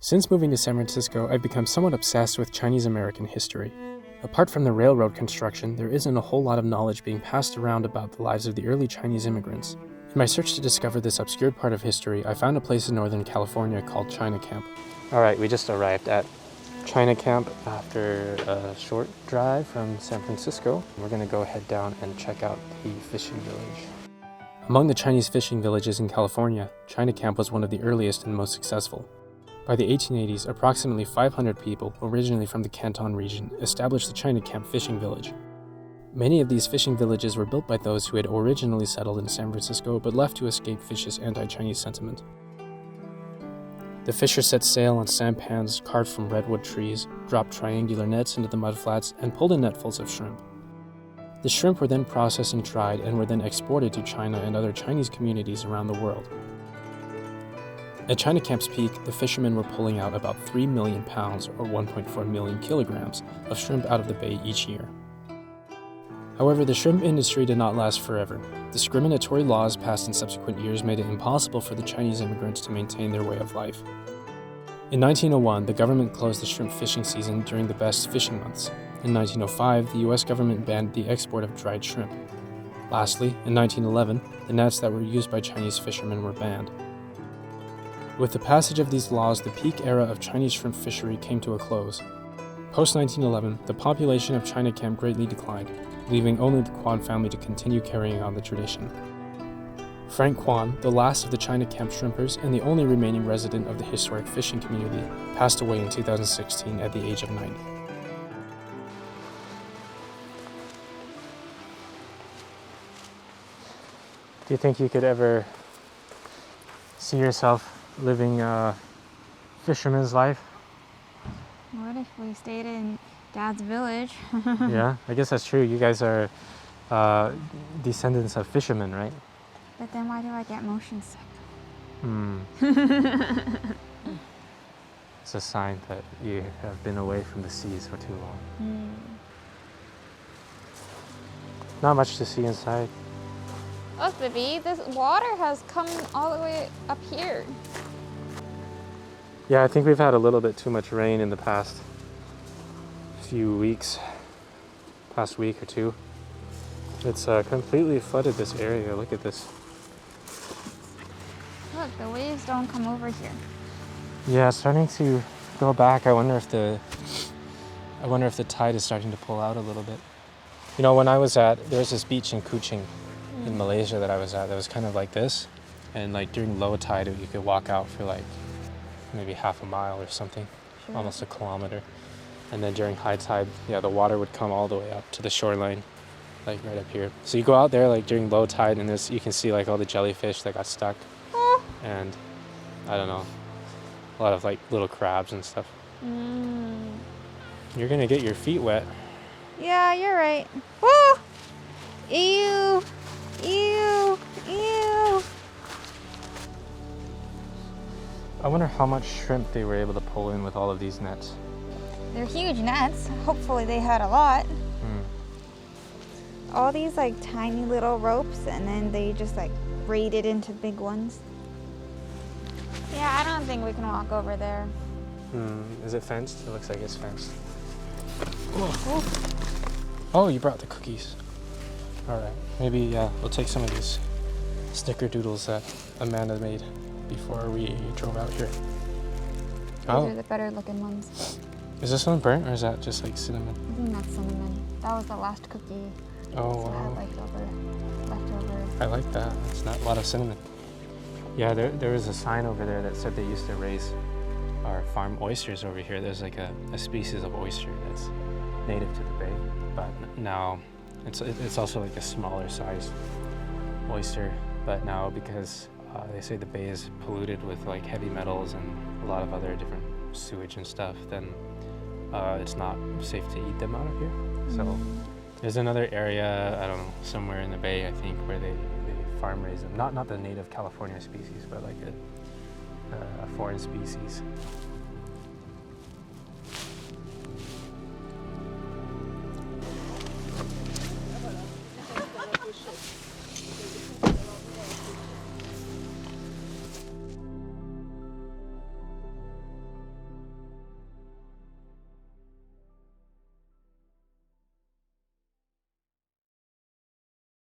Since moving to San Francisco, I've become somewhat obsessed with Chinese American history. Apart from the railroad construction, there isn't a whole lot of knowledge being passed around about the lives of the early Chinese immigrants. In my search to discover this obscured part of history, I found a place in Northern California called China Camp. Alright, we just arrived at China Camp after a short drive from San Francisco. We're going to go head down and check out the fishing village. Among the Chinese fishing villages in California, China Camp was one of the earliest and most successful. By the 1880s, approximately 500 people, originally from the Canton region, established the China Camp fishing village. Many of these fishing villages were built by those who had originally settled in San Francisco but left to escape vicious anti-Chinese sentiment. The fishers set sail on sampans carved from redwood trees, dropped triangular nets into the mudflats, and pulled in netfuls of shrimp. The shrimp were then processed and dried and were then exported to China and other Chinese communities around the world. At China Camp's peak, the fishermen were pulling out about 3 million pounds or 1.4 million kilograms of shrimp out of the bay each year. However, the shrimp industry did not last forever. Discriminatory laws passed in subsequent years made it impossible for the Chinese immigrants to maintain their way of life. In 1901, the government closed the shrimp fishing season during the best fishing months. In 1905, the US government banned the export of dried shrimp. Lastly, in 1911, the nets that were used by Chinese fishermen were banned. With the passage of these laws, the peak era of Chinese shrimp fishery came to a close. Post-1911, the population of China Camp greatly declined, leaving only the Quan family to continue carrying on the tradition. Frank Quan, the last of the China Camp shrimpers and the only remaining resident of the historic fishing community, passed away in 2016 at the age of 90. Do you think you could ever see yourself living a fisherman's life? What if we stayed in Dad's village? Yeah, I guess that's true. You guys are descendants of fishermen, right? But then why do I get motion sick? It's a sign that you have been away from the seas for too long. Not much to see inside. Look, baby, this water has come all the way up here. Yeah, I think we've had a little bit too much rain in the past few weeks, past week or two. It's completely flooded this area. Look at this. Look, the waves don't come over here. Yeah, it's starting to go back. I wonder if the tide is starting to pull out a little bit. You know, when I was there was this beach in Kuching in Malaysia that I was at that was kind of like this, and like during low tide you could walk out for like maybe half a mile or something, almost a kilometer. And then during high tide, yeah, the water would come all the way up to the shoreline, like right up here. So you go out there like during low tide and you can see like all the jellyfish that got stuck. And I don't know, a lot of like little crabs and stuff. You're gonna get your feet wet. Yeah, you're right. Woo! Ew! Ew! Ew! I wonder how much shrimp they were able to pull in with all of these nets. They're huge nets. Hopefully they had a lot. All these like tiny little ropes, and then they just like braided into big ones. Yeah, I don't think we can walk over there. Is it fenced? It looks like it's fenced. Oh, you brought the cookies. Alright, maybe we'll take some of these snickerdoodles that Amanda made before we drove out here. Those are the better looking ones. Is this one burnt or is that just like cinnamon? I think that's cinnamon. That was the last cookie. Oh, so wow. I had leftover. I like that. It's not a lot of cinnamon. Yeah, there was a sign over there that said they used to raise or farm oysters over here. There's like a species of oyster that's native to the bay, but now it's also like a smaller size oyster. But now because they say the bay is polluted with like heavy metals and a lot of other different sewage and stuff, then it's not safe to eat them out of here. So there's another area, I don't know, somewhere in the bay, I think, where they farm raise them. Not the native California species, but like a foreign species.